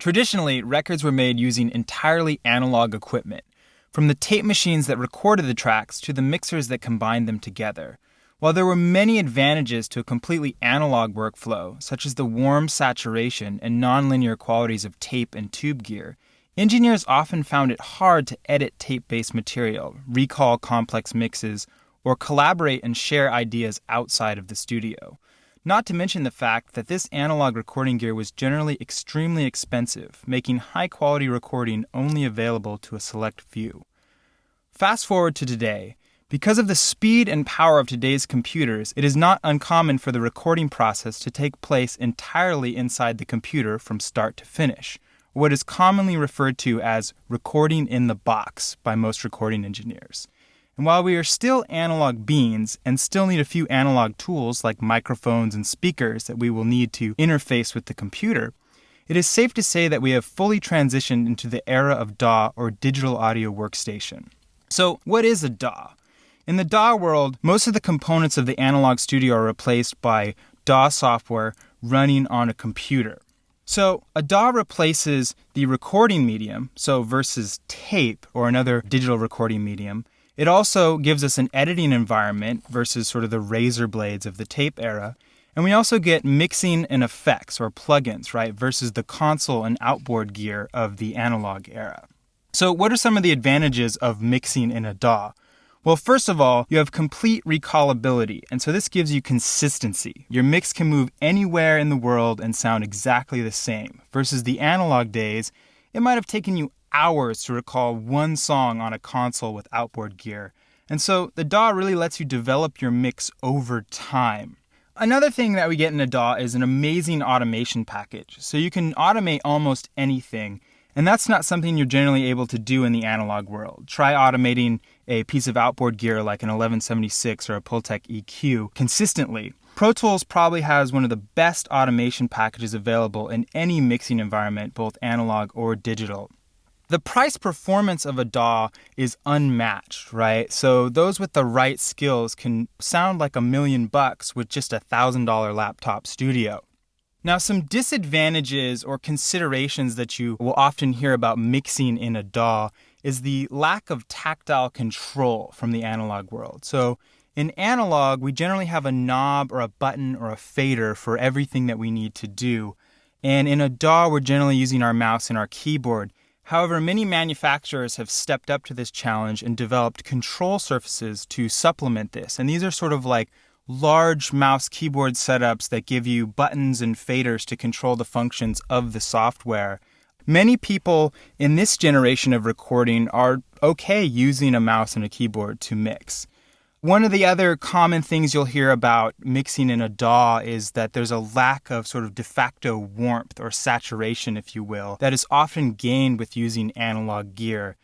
Traditionally, records were made using entirely analog equipment, from the tape machines that recorded the tracks to the mixers that combined them together. While there were many advantages to a completely analog workflow, such as the warm saturation and nonlinear qualities of tape and tube gear, engineers often found it hard to edit tape-based material, recall complex mixes, or collaborate and share ideas outside of the studio. Not to mention the fact that this analog recording gear was generally extremely expensive, making high-quality recording only available to a select few. Fast forward to today. Because of the speed and power of today's computers, it is not uncommon for the recording process to take place entirely inside the computer from start to finish, what is commonly referred to as recording in the box by most recording engineers. And while we are still analog beings and still need a few analog tools like microphones and speakers that we will need to interface with the computer, it is safe to say that we have fully transitioned into the era of DAW or digital audio workstation. So what is a DAW? In the DAW world, most of the components of the analog studio are replaced by DAW software running on a computer. So a DAW replaces the recording medium, so versus tape or another digital recording medium. It also gives us an editing environment versus sort of the razor blades of the tape era. And we also get mixing and effects or plugins, right, versus the console and outboard gear of the analog era. So what are some of the advantages of mixing in a DAW? Well, first of all, you have complete recallability, and so this gives you consistency. Your mix can move anywhere in the world and sound exactly the same. Versus the analog days, it might have taken you hours to recall one song on a console with outboard gear. And so the DAW really lets you develop your mix over time. Another thing that we get in a DAW is an amazing automation package. So you can automate almost anything, and that's not something you're generally able to do in the analog world. Try automating a piece of outboard gear like an 1176 or a Pultec EQ consistently. Pro Tools probably has one of the best automation packages available in any mixing environment, both analog or digital. The price performance of a DAW is unmatched, right? So those with the right skills can sound like $1 million with just a $1,000 laptop studio. Now, some disadvantages or considerations that you will often hear about mixing in a DAW is the lack of tactile control from the analog world. So in analog, we generally have a knob or a button or a fader for everything that we need to do. And in a DAW, we're generally using our mouse and our keyboard. However, many manufacturers have stepped up to this challenge and developed control surfaces to supplement this. And these are sort of like large mouse keyboard setups that give you buttons and faders to control the functions of the software. Many people in this generation of recording are okay using a mouse and a keyboard to mix. One of the other common things you'll hear about mixing in a DAW is that there's a lack of sort of de facto warmth or saturation, if you will, that is often gained with using analog gear.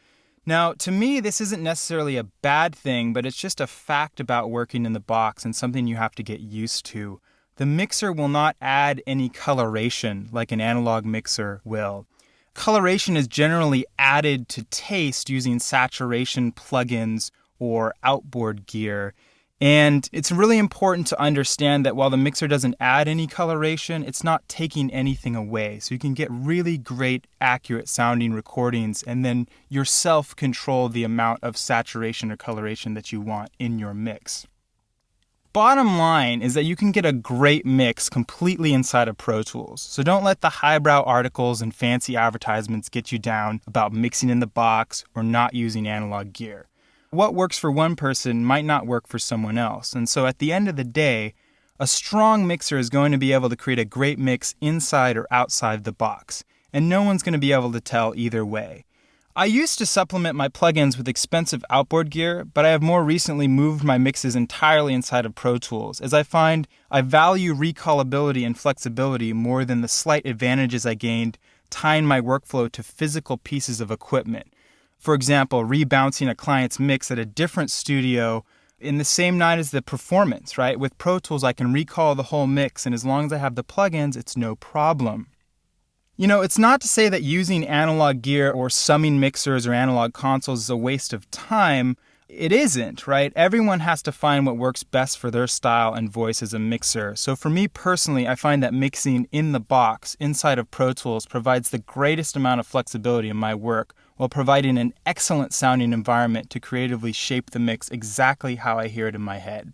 Now, to me, this isn't necessarily a bad thing, but it's just a fact about working in the box and something you have to get used to. The mixer will not add any coloration like an analog mixer will. Coloration is generally added to taste using saturation plugins or outboard gear. And it's really important to understand that while the mixer doesn't add any coloration, it's not taking anything away. So you can get really great, accurate sounding recordings and then yourself control the amount of saturation or coloration that you want in your mix. Bottom line is that you can get a great mix completely inside of Pro Tools. So don't let the highbrow articles and fancy advertisements get you down about mixing in the box or not using analog gear. What works for one person might not work for someone else. And so at the end of the day, a strong mixer is going to be able to create a great mix inside or outside the box. And no one's going to be able to tell either way. I used to supplement my plugins with expensive outboard gear, but I have more recently moved my mixes entirely inside of Pro Tools, as I find I value recallability and flexibility more than the slight advantages I gained tying my workflow to physical pieces of equipment. For example, rebouncing a client's mix at a different studio in the same night as the performance, right? With Pro Tools, I can recall the whole mix, and as long as I have the plugins, it's no problem. You know, it's not to say that using analog gear or summing mixers or analog consoles is a waste of time. it isn't, right? Everyone has to find what works best for their style and voice as a mixer. So for me personally, I find that mixing in the box inside of Pro Tools provides the greatest amount of flexibility in my work while providing an excellent sounding environment to creatively shape the mix exactly how I hear it in my head.